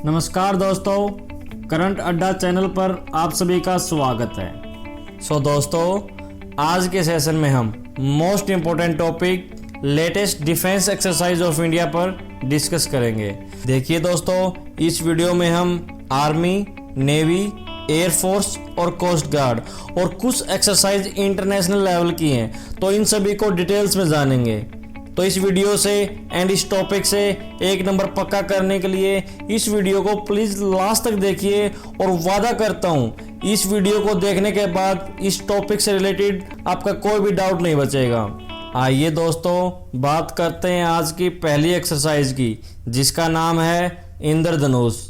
नमस्कार दोस्तों, करंट अड्डा चैनल पर आप सभी का स्वागत है। दोस्तों, आज के सेशन में हम most important topic latest defence exercise of India पर डिस्कस करेंगे। देखिए दोस्तों, इस वीडियो में हम आर्मी, नेवी, एयरफोर्स और कोस्ट गार्ड और कुछ एक्सरसाइज इंटरनेशनल लेवल की हैं, तो इन सभी को डिटेल्स में जानेंगे। तो इस वीडियो से एंड इस टॉपिक से एक नंबर पक्का करने के लिए इस वीडियो को प्लीज़ लास्ट तक देखिए और वादा करता हूँ इस वीडियो को देखने के बाद इस टॉपिक से रिलेटेड आपका कोई भी डाउट नहीं बचेगा। आइए दोस्तों, बात करते हैं आज की पहली एक्सरसाइज की, जिसका नाम है इंद्रधनुष।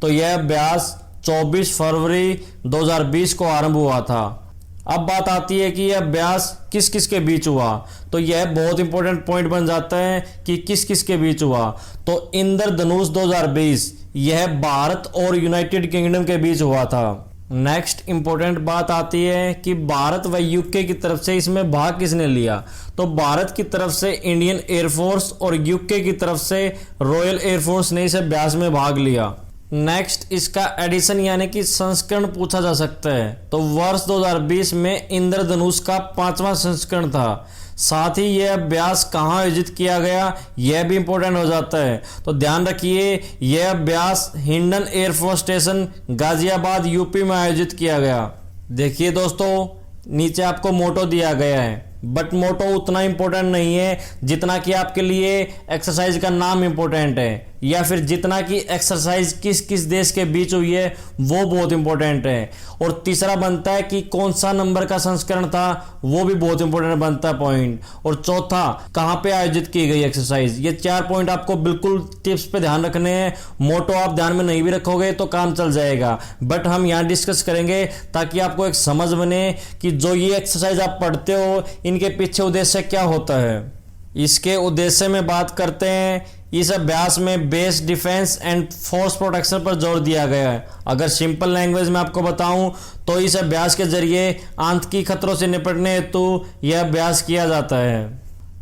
तो यह अभ्यास 24 फरवरी 2020 को आरंभ हुआ था। अब बात आती है कि यह अभ्यास किस किस के बीच हुआ। तो यह बहुत इंपॉर्टेंट पॉइंट बन जाता है कि किस किस के बीच हुआ। तो इंद्रधनुष 2020 यह भारत और यूनाइटेड किंगडम के बीच हुआ था। नेक्स्ट इंपॉर्टेंट बात आती है कि भारत व यूके की तरफ से इसमें भाग किसने लिया। तो भारत की तरफ से इंडियन एयरफोर्स और यूके की तरफ से रॉयल एयरफोर्स ने इस अभ्यास में भाग लिया। नेक्स्ट, इसका एडिशन यानी कि संस्करण पूछा जा सकता है। तो वर्ष 2020 में इंद्रधनुष का 5वां संस्करण था। साथ ही यह अभ्यास कहाँ आयोजित किया गया, यह भी इंपॉर्टेंट हो जाता है। तो ध्यान रखिए, यह अभ्यास Hindon air force station Ghaziabad UP में आयोजित किया गया। देखिए दोस्तों, नीचे आपको मोटो दिया गया है, बट मोटो उतना इंपॉर्टेंट नहीं है जितना कि आपके लिए एक्सरसाइज का नाम इंपॉर्टेंट है, या फिर जितना कि एक्सरसाइज किस किस देश के बीच हुई है वो बहुत इंपॉर्टेंट है। और तीसरा बनता है कि कौन सा नंबर का संस्करण था, वो भी बहुत इंपॉर्टेंट बनता है पॉइंट। और चौथा, कहाँ पे आयोजित की गई एक्सरसाइज। ये 4 पॉइंट आपको बिल्कुल टिप्स पे ध्यान रखने हैं। मोटो आप ध्यान में नहीं भी रखोगे तो काम चल जाएगा, बट हम यहाँ डिस्कस करेंगे ताकि आपको एक समझ बने कि जो ये एक्सरसाइज आप पढ़ते हो इनके पीछे उद्देश्य क्या होता है। इसके उद्देश्य में बात करते हैं। इस अभ्यास में base defence and force protection पर जोर दिया गया है। अगर सिंपल लैंग्वेज में आपको बताऊं तो इस अभ्यास के जरिए आतंकी खतरों से निपटने हेतु यह अभ्यास किया जाता है।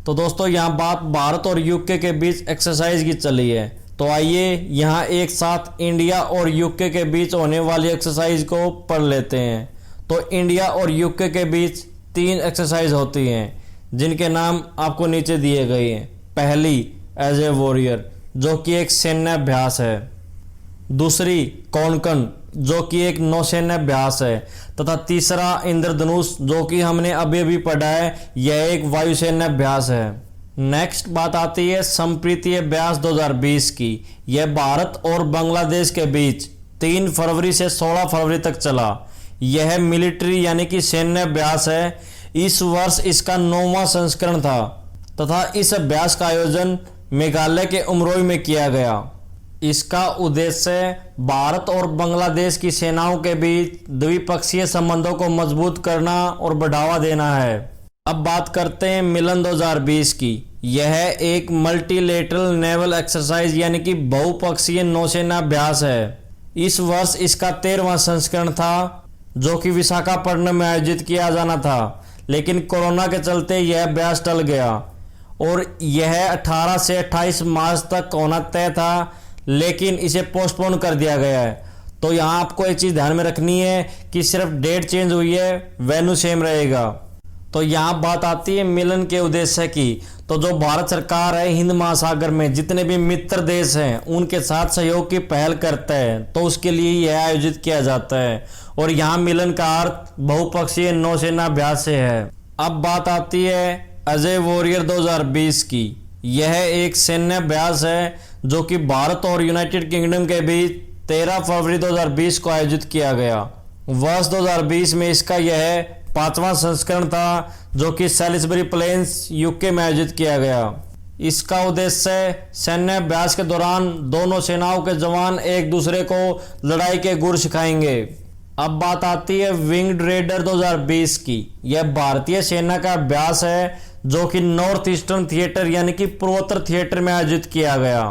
तो दोस्तों, यहाँ बात भारत और यूके के बीच एक्सरसाइज की चली है। तो आइए यहाँ एक साथ इंडिया और यूके के बीच होने वाली एक्सरसाइज को पढ़ लेते हैं। तो इंडिया और यूके के बीच 3 एक्सरसाइज होती हैं, जिनके नाम आपको नीचे दिए गए हैं। पहली, एज ए वॉरियर, जो कि एक सैन्य अभ्यास है। दूसरी, कोंकण, जो कि एक नौसैन्य अभ्यास है। तथा तीसरा, इंद्रधनुष, जो कि हमने अभी अभी पढ़ा है, यह एक वायुसैन्य अभ्यास है। नेक्स्ट बात आती है संप्रीति अभ्यास 2020 की। यह भारत और बांग्लादेश के बीच 3 फरवरी से 16 फरवरी तक चला। यह मिलिट्री यानी कि सैन्य अभ्यास है। इस वर्ष इसका 9वां संस्करण था तथा इस अभ्यास का आयोजन मेघालय के उमरोई में किया गया। इसका उद्देश्य भारत और बांग्लादेश की सेनाओं के बीच द्विपक्षीय संबंधों को मजबूत करना और बढ़ावा देना है। अब बात करते हैं मिलन 2020 की। यह एक मल्टीलेटरल नेवल एक्सरसाइज यानी कि बहुपक्षीय नौसेना अभ्यास है। इस वर्ष इसका 13वां संस्करण था, जो कि विशाखापट्टनम में आयोजित किया जाना था, लेकिन कोरोना के चलते यह अभ्यास टल गया और यह 18 से 28 मार्च तक होना तय था, लेकिन इसे पोस्टपोन कर दिया गया है। तो यहाँ आपको एक चीज़ ध्यान में रखनी है कि सिर्फ डेट चेंज हुई है, वेन्यू सेम रहेगा। तो यहाँ बात आती है मिलन के उद्देश्य की। तो जो भारत सरकार है, हिंद महासागर में जितने भी मित्र देश हैं उनके साथ सहयोग की पहल करता है, तो उसके लिए यह आयोजित किया जाता है। और यहाँ मिलन का अर्थ बहुपक्षीय नौसेना अभ्यास से है। अब बात आती है अजय वॉरियर 2020 की। यह एक सैन्य अभ्यास है जो कि भारत और यूनाइटेड किंगडम के बीच 13 फरवरी 2020 को आयोजित किया गया। वर्ष 2020 में इसका यह 5वां संस्करण था, जो कि सैलिसबरी प्लेन्स यूके में आयोजित किया गया। इसका उद्देश्य सैन्य अभ्यास के दौरान दोनों सेनाओं के जवान एक दूसरे को लड़ाई के गुर सिखाएंगे। अब बात आती है विंग्ड रेडर 2020 की। यह भारतीय सेना का अभ्यास है जो कि नॉर्थ ईस्टर्न थिएटर यानी कि पूर्वोत्तर थिएटर में आयोजित किया गया।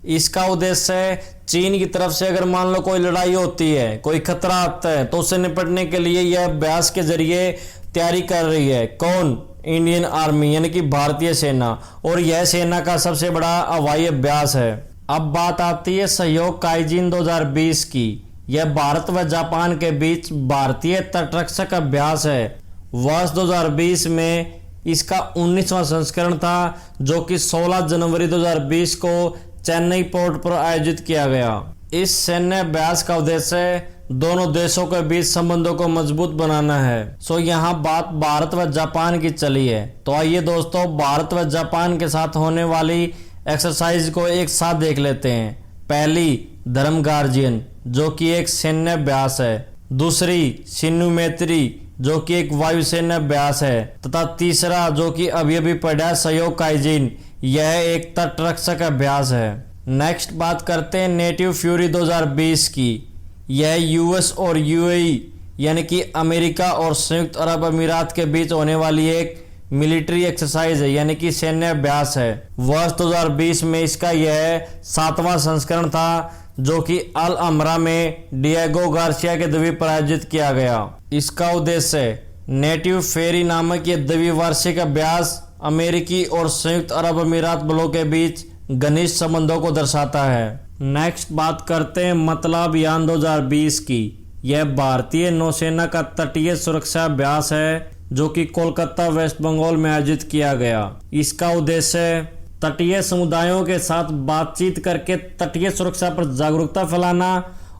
इसका उद्देश्य चीन की तरफ से अगर मान लो कोई लड़ाई होती है, कोई खतरा आता है, तो उससे निपटने के लिए यह अभ्यास के जरिए तैयारी कर रही है। कौन? इंडियन आर्मी यानी कि भारतीय सेना। और यह सेना का सबसे बड़ा हवाई अभ्यास है। अब बात आती है सहयोग काइजिन 2020 की। यह भारत व जापान के बीच भारतीय तटरक्षक अभ्यास है। वर्ष 2020 में इसका 19वां संस्करण था, जो कि 16 जनवरी 2020 को चेन्नई पोर्ट पर आयोजित किया गया। इस सैन्य अभ्यास का उद्देश्य दोनों देशों के बीच संबंधों को मजबूत बनाना है। यहाँ बात भारत व जापान की चली है, तो आइए दोस्तों भारत व जापान के साथ होने वाली एक्सरसाइज को एक साथ देख लेते हैं। पहली धर्म गार्जियन, जो कि एक सैन्य अभ्यास है। दूसरी सिन्नु मैत्री, जो कि एक वायुसेना अभ्यास है। तथा तीसरा, जो कि अभी पढ़ा, सहयोग काइजिन, यह एक तटरक्षक अभ्यास है। नेक्स्ट बात करते हैं नेटिव फ्यूरी 2020 की। यह यूएस और यूएई यानी कि अमेरिका और संयुक्त अरब अमीरात के बीच होने वाली एक मिलिट्री एक्सरसाइज है, यानी कि सैन्य अभ्यास है। वर्ष 2020 में इसका यह 7वां संस्करण था, जो कि अल अमरा में डिएगो गार्सिया के द्वीप पर आयोजित किया गया। इसका उद्देश्य नेटिव फेरी नामक ये द्विवार्षिक अभ्यास अमेरिकी और संयुक्त अरब अमीरात बलों के बीच घनिष्ठ संबंधों को दर्शाता है। नेक्स्ट बात करते हैं मतला अभियान 2020 की। यह भारतीय नौसेना का तटीय सुरक्षा अभ्यास है, जो कि कोलकाता वेस्ट बंगाल में आयोजित किया गया। इसका उद्देश्य तटीय समुदायों के साथ बातचीत करके तटीय सुरक्षा पर जागरूकता फैलाना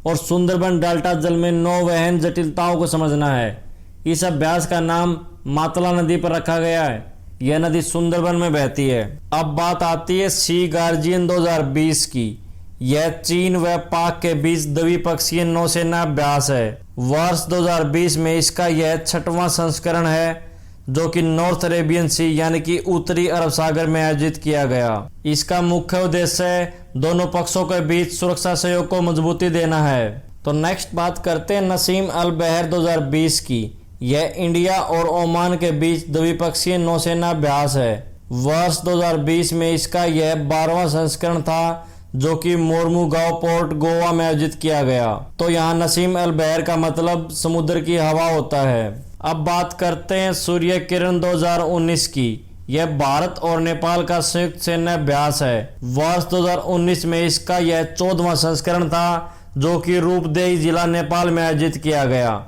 और सुंदरबन डेल्टा जल में नौवहन जटिलताओं को समझना है। इस अभ्यास का नाम मातला नदी पर रखा गया है। यह नदी सुंदरबन में बहती है। अब बात आती है सी गार्जियन 2020 की। यह चीन व पाक के बीच द्विपक्षीय नौसेना अभ्यास है। वर्ष 2020 में इसका यह 6वां संस्करण है, जो कि नॉर्थ अरेबियन सी यानी कि उत्तरी अरब सागर में आयोजित किया गया। इसका मुख्य उद्देश्य दोनों पक्षों के बीच सुरक्षा सहयोग को मजबूती देना है। तो नेक्स्ट बात करते हैं नसीम अल बहर 2020 की। यह इंडिया और ओमान के बीच द्विपक्षीय नौसेना अभ्यास है। वर्ष 2020 में इसका यह 12वां संस्करण था, जो कि मोरमुगांव पोर्ट गोवा में आयोजित किया गया। तो यहाँ नसीम अल बहर का मतलब समुद्र की हवा होता है। अब बात करते हैं सूर्य किरण 2019 की। यह भारत और नेपाल का संयुक्त सैन्य अभ्यास है। वर्ष 2019 में इसका यह 14वां संस्करण था, जो कि रूपदेही जिला नेपाल में आयोजित किया गया।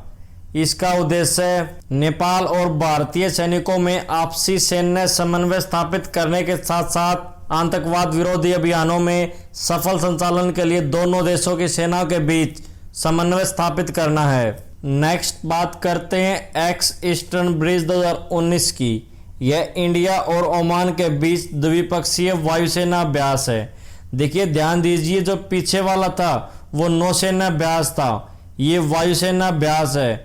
इसका उद्देश्य नेपाल और भारतीय सैनिकों में आपसी सैन्य समन्वय स्थापित करने के साथ साथ आतंकवाद विरोधी अभियानों में सफल संचालन के लिए दोनों देशों की सेनाओं के बीच समन्वय स्थापित करना है। नेक्स्ट बात करते हैं एक्स ईस्टर्न ब्रिज 2019 की। यह इंडिया और ओमान के बीच द्विपक्षीय वायुसेना अभ्यास है। देखिए ध्यान दीजिए, जो पीछे वाला था वो नौसेना अभ्यास था, ये वायुसेना अभ्यास है।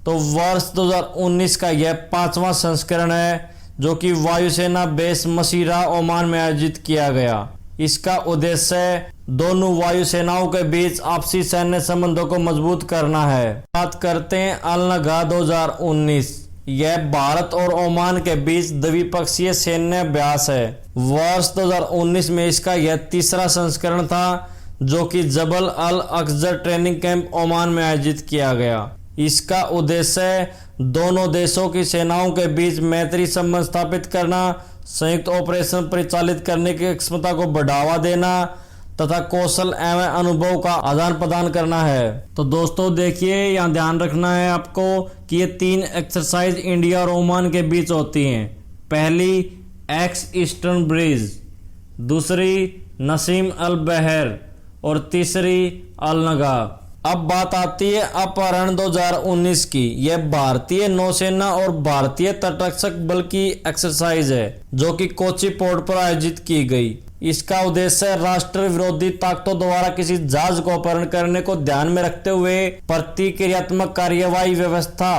तो वर्ष 2019 का यह 5वां संस्करण है, जो कि वायुसेना बेस मसीरा ओमान में आयोजित किया गया। इसका उद्देश्य दोनों वायुसेनाओं के बीच आपसी सैन्य संबंधों को मजबूत करना है। बात करते हैं अल नगा 2019। यह भारत और ओमान के बीच द्विपक्षीय सैन्य अभ्यास है। वर्ष 2019 में इसका यह 3रा संस्करण था, जो कि जबल अल अक्जर ट्रेनिंग कैंप ओमान में आयोजित किया गया। इसका उद्देश्य दोनों देशों की सेनाओं के बीच मैत्री संबंध स्थापित करना, संयुक्त ऑपरेशन परिचालित करने की क्षमता को बढ़ावा देना तथा कौशल एवं अनुभव का आदान प्रदान करना है। तो दोस्तों देखिए, यहाँ ध्यान रखना है आपको कि ये 3 एक्सरसाइज इंडिया और ओमान के बीच होती हैं। पहली एक्स ईस्टर्न ब्रिज, दूसरी नसीम अल बहर और तीसरी अल नगा। अब बात आती है अपहरण 2019 की। यह भारतीय नौसेना और भारतीय तटरक्षक बल की एक्सरसाइज है, जो कि कोची पोर्ट पर आयोजित की गई। इसका उद्देश्य राष्ट्र विरोधी ताकतों द्वारा किसी जहाज को अपहरण करने को ध्यान में रखते हुए प्रतिक्रियात्मक कार्यवाही व्यवस्था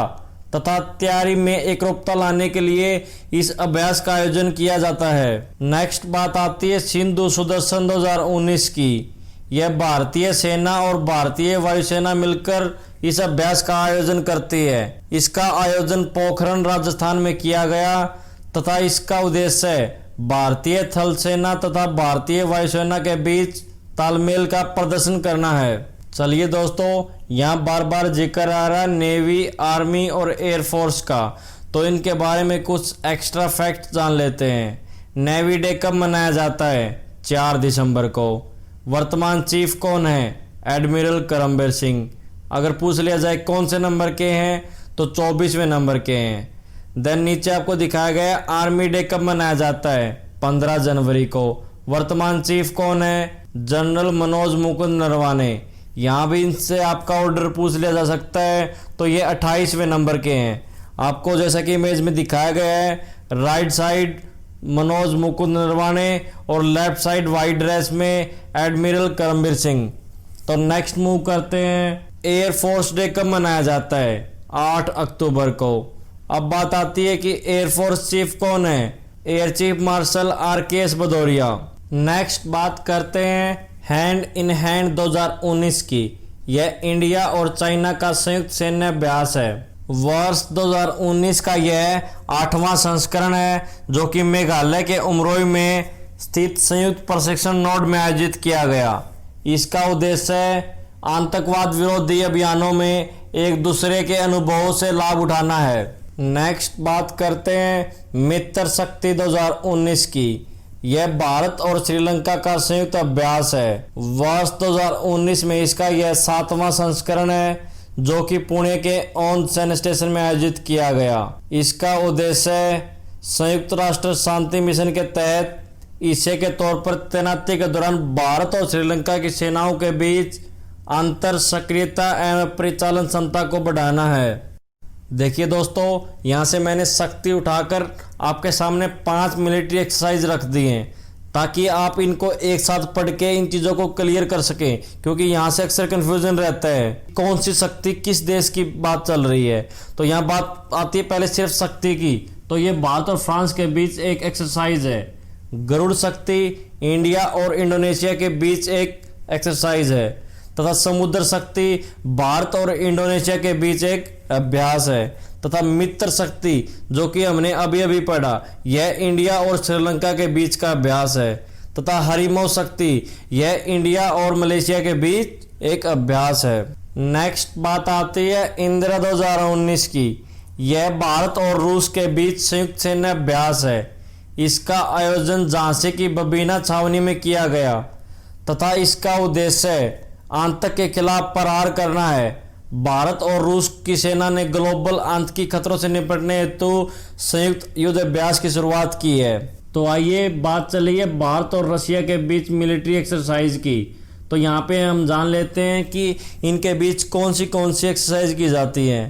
तथा तैयारी में एकरूपता लाने के लिए इस अभ्यास का आयोजन किया जाता है। नेक्स्ट बात आती है सिंधु सुदर्शन 2019 की। यह भारतीय सेना और भारतीय वायुसेना मिलकर इस अभ्यास का आयोजन करती है। इसका आयोजन पोखरण राजस्थान में किया गया तथा इसका उद्देश्य भारतीय थल सेना तथा भारतीय वायुसेना के बीच तालमेल का प्रदर्शन करना है। चलिए दोस्तों, यहाँ बार बार जिक्र आ रहा है नेवी, आर्मी और एयरफोर्स का, तो इनके बारे में कुछ एक्स्ट्रा फैक्ट जान लेते हैं। नेवी डे कब मनाया जाता है? 4 दिसंबर को। वर्तमान चीफ कौन है? एडमिरल करमबीर सिंह। अगर पूछ लिया जाए कौन से नंबर के हैं तो 24वें नंबर के हैं। देन नीचे आपको दिखाया गया आर्मी डे कब मनाया जाता है? 15 जनवरी को। वर्तमान चीफ कौन है? जनरल मनोज मुकुंद नरवाने। यहाँ भी इनसे आपका ऑर्डर पूछ लिया जा सकता है, तो ये 28वें नंबर के हैं। आपको जैसा कि इमेज में दिखाया गया है, राइट साइड मनोज मुकुंद नरवाने और लेफ्ट साइड वाइट ड्रेस में एडमिरल करमबीर सिंह। तो नेक्स्ट मूव करते हैं, एयरफोर्स डे कब मनाया जाता है? 8 अक्टूबर को। अब बात आती है कि एयरफोर्स चीफ कौन है? Air chief marshal RKS Bhadauria. Next बात करते हैं हैंड इन हैंड 2019 की। यह इंडिया और चाइना का संयुक्त सैन्य अभ्यास है। वर्ष 2019 का यह 8वां संस्करण है, जो कि मेघालय के उमरोई में स्थित संयुक्त प्रशिक्षण नोड में आयोजित किया गया। इसका उद्देश्य है आतंकवाद विरोधी अभियानों में एक दूसरे के अनुभवों से लाभ उठाना है। नेक्स्ट बात करते हैं मित्र शक्ति 2019 की। यह भारत और श्रीलंका का संयुक्त अभ्यास है। वर्ष 2019 में इसका यह 7वां संस्करण है, जो कि पुणे के ओन सैन्य स्टेशन में आयोजित किया गया। इसका उद्देश्य संयुक्त राष्ट्र शांति मिशन के तहत हिस्से के तौर पर तैनाती के दौरान भारत और श्रीलंका की सेनाओं के बीच अंतर सक्रियता एवं परिचालन क्षमता को बढ़ाना है। देखिए दोस्तों, यहाँ से मैंने शक्ति उठाकर आपके सामने 5 मिलिट्री एक्सरसाइज रख दी हैं, ताकि आप इनको एक साथ पढ़ के इन चीज़ों को क्लियर कर सकें, क्योंकि यहाँ से अक्सर कन्फ्यूजन रहता है कौन सी शक्ति किस देश की बात चल रही है। तो यहाँ बात आती है पहले सिर्फ शक्ति की। तो ये भारत और फ्रांस के बीच एक एक्सरसाइज है। गरुड़ शक्ति इंडिया और इंडोनेशिया के बीच एक एक्सरसाइज है, तथा समुद्र शक्ति भारत और इंडोनेशिया के बीच एक अभ्यास है, तथा मित्र शक्ति जो कि हमने अभी अभी पढ़ा, यह इंडिया और श्रीलंका के बीच का अभ्यास है, तथा हरिमो शक्ति यह इंडिया और मलेशिया के बीच एक अभ्यास है। नेक्स्ट बात आती है इंदिरा 2019 की। यह भारत और रूस के बीच संयुक्त सैन्य अभ्यास है। इसका आयोजन झांसी की बबीना छावनी में किया गया, तथा इसका उद्देश्य आतंक के खिलाफ प्रहार करना है। भारत और रूस की सेना ने ग्लोबल आतंकी खतरों से निपटने हेतु संयुक्त युद्ध अभ्यास की शुरुआत की है। तो आइए बात चली है भारत और रशिया के बीच मिलिट्री एक्सरसाइज की। तो यहाँ पे हम जान लेते हैं कि इनके बीच कौन सी एक्सरसाइज की जाती है।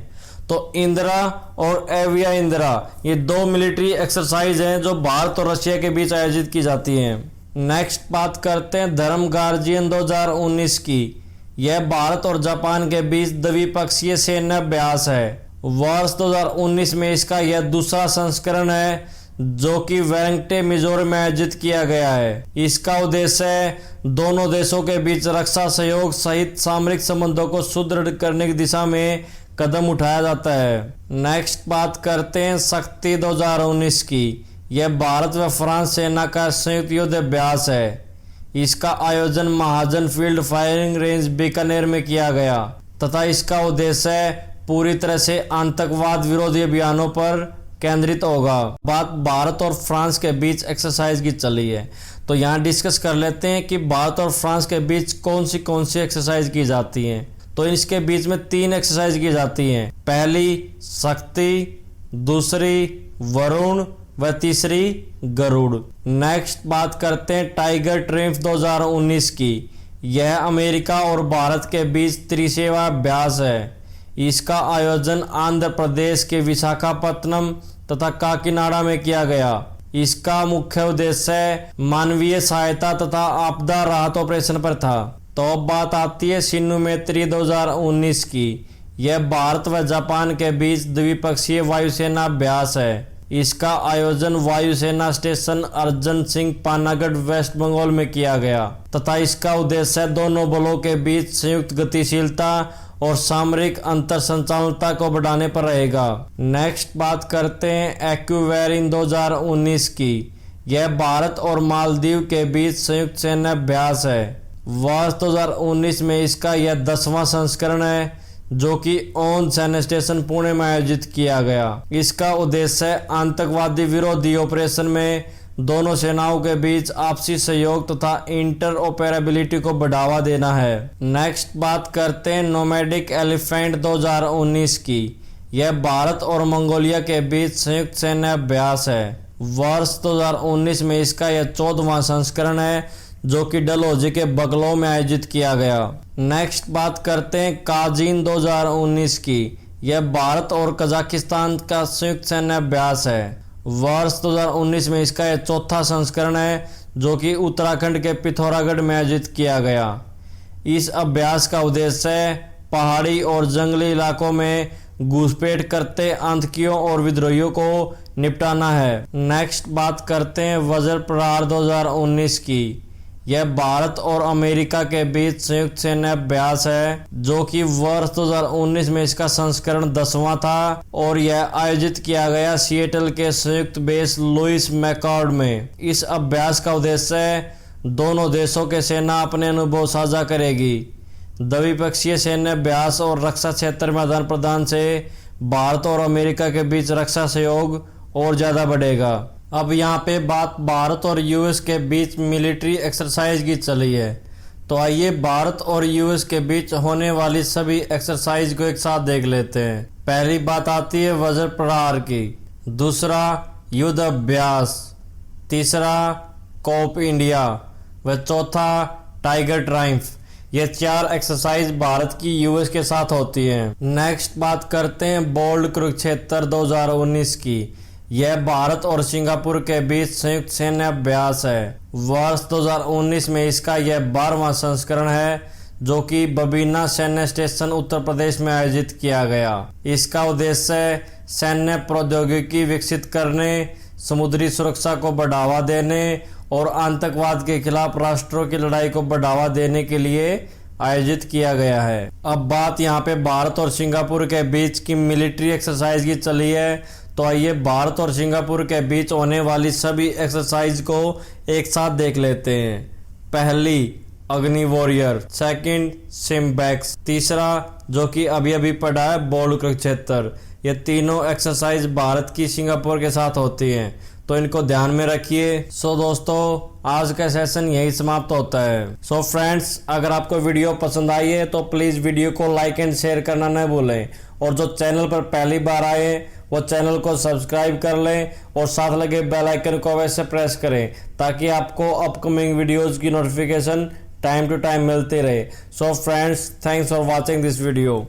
तो इंदिरा और एविया इंदिरा, ये 2 मिलिट्री एक्सरसाइज हैं जो भारत और रशिया के बीच आयोजित की जाती हैं। नेक्स्ट बात करते हैं धर्म गार्जियन 2019 की। यह भारत और जापान के बीच द्विपक्षीय सैन्य अभ्यास है। वर्ष 2019 में इसका यह दूसरा संस्करण है, जो कि वेलिंगटन मिजोरम में आयोजित किया गया है। इसका उद्देश्य दोनों देशों के बीच रक्षा सहयोग सहित सामरिक संबंधों को सुदृढ़ करने की दिशा में कदम उठाया जाता है। नेक्स्ट बात करते हैं शक्ति 2019 की। यह भारत व फ्रांस सेना का संयुक्त युद्ध अभ्यास है। इसका आयोजन महाजन फील्ड फायरिंग रेंज बीकानेर में किया गया, तथा इसका उद्देश्य पूरी तरह से आतंकवाद विरोधी अभियानों पर केंद्रित होगा। बात भारत और फ्रांस के बीच एक्सरसाइज की चली है, तो यहाँ डिस्कस कर लेते हैं कि भारत और फ्रांस के बीच कौन सी एक्सरसाइज की जाती हैं। तो इसके बीच में 3 एक्सरसाइज की जाती हैं। पहली शक्ति, दूसरी वरुण व तीसरी गरुड़। नेक्स्ट बात करते हैं टाइगर ट्रिम्फ 2019 की। यह अमेरिका और भारत के बीच त्रिसेवा अभ्यास है। इसका आयोजन आंध्र प्रदेश के विशाखापत्तनम तथा काकीनाडा में किया गया। इसका मुख्य उद्देश्य मानवीय सहायता तथा आपदा राहत ऑपरेशन पर था। तो अब बात आती है सिन्धु मैत्री 2019 की। यह भारत व जापान के बीच द्विपक्षीय वायुसेना अभ्यास है। इसका आयोजन वायुसेना स्टेशन अर्जन सिंह पानागढ़ वेस्ट बंगाल में किया गया, तथा इसका उद्देश्य दोनों बलों के बीच संयुक्त गतिशीलता और सामरिक अंतर संचालनता को बढ़ाने पर रहेगा। नेक्स्ट बात करते हैं एक्वेरिन 2019 की। यह भारत और मालदीव के बीच संयुक्त सैन्य अभ्यास है। वर्ष 2019 में इसका यह 10वां संस्करण है, जो कि ओन सैन्य स्टेशन पुणे में आयोजित किया गया। इसका उद्देश्य आतंकवादी विरोधी ऑपरेशन में दोनों सेनाओं के बीच आपसी सहयोग तथा इंटरऑपरेबिलिटी को बढ़ावा देना है। नेक्स्ट बात करते हैं नोमैडिक एलिफेंट 2019 की। यह भारत और मंगोलिया के बीच संयुक्त सैन्य अभ्यास है। वर्ष 2019 में इसका यह 14वां संस्करण है जो कि डलहौजी के बगलों में आयोजित किया गया। नेक्स्ट बात करते हैं काजिन 2019 की। यह भारत और कजाकिस्तान का संयुक्त सैन्य अभ्यास है। वर्ष 2019 में इसका यह 4था संस्करण है जो कि उत्तराखंड के पिथौरागढ़ में आयोजित किया गया। इस अभ्यास का उद्देश्य पहाड़ी और जंगली इलाकों में घुसपैठ करते आतंकियों और विद्रोहियों को निपटाना है। नेक्स्ट बात करते हैं वज्र प्रहार 2019 की। यह भारत और अमेरिका के बीच संयुक्त सैन्य अभ्यास है जो कि वर्ष 2019 में इसका संस्करण 10वां था और यह आयोजित किया गया सिएटल के संयुक्त बेस लुइस मैकॉर्ड में। इस अभ्यास का उद्देश्य दोनों देशों के सेना अपने अनुभव साझा करेगी। द्विपक्षीय सैन्य अभ्यास और रक्षा क्षेत्र में आदान प्रदान से भारत और अमेरिका के बीच रक्षा सहयोग और ज्यादा बढ़ेगा। अब यहाँ पे बात भारत और यूएस के बीच मिलिट्री एक्सरसाइज की चली है, तो आइए भारत और यूएस के बीच होने वाली सभी एक्सरसाइज को एक साथ देख लेते हैं। पहली बात आती है वज्र प्रहार की, दूसरा युद्ध अभ्यास, तीसरा कोप इंडिया व चौथा टाइगर ट्रायम्फ। ये 4 एक्सरसाइज भारत की यूएस के साथ होती हैं। नेक्स्ट बात करते हैं बोल्ड कुरुक्षेत्र 2019 की। यह भारत और सिंगापुर के बीच संयुक्त सैन्य अभ्यास है। वर्ष 2019 में इसका यह 12वां संस्करण है जो कि बबीना सैन्य स्टेशन उत्तर प्रदेश में आयोजित किया गया। इसका उद्देश्य सैन्य प्रौद्योगिकी विकसित करने, समुद्री सुरक्षा को बढ़ावा देने और आतंकवाद के खिलाफ राष्ट्रों की लड़ाई को बढ़ावा देने के लिए आयोजित किया गया है। अब बात यहाँ पे भारत और सिंगापुर के बीच की मिलिट्री एक्सरसाइज की चली है, तो आइए भारत और सिंगापुर के बीच होने वाली सभी एक्सरसाइज को एक साथ देख लेते हैं। पहली अग्नि वॉरियर, सेकंड सिम्बैक्स, तीसरा जो कि अभी अभी पढ़ा है बोल्ड कुरुक्षेत्र। ये तीनों एक्सरसाइज भारत की सिंगापुर के साथ होती हैं, तो इनको ध्यान में रखिए। सो दोस्तों आज का सेशन यही समाप्त होता है। सो फ्रेंड्स अगर आपको वीडियो पसंद आई है तो प्लीज़ वीडियो को लाइक एंड शेयर करना न भूलें, और जो चैनल पर पहली बार आए वो चैनल को सब्सक्राइब कर लें और साथ लगे बेल आइकन को वैसे प्रेस करें ताकि आपको अपकमिंग वीडियोज़ की नोटिफिकेशन टाइम टू टाइम मिलती रहे। So friends thanks for watching this video.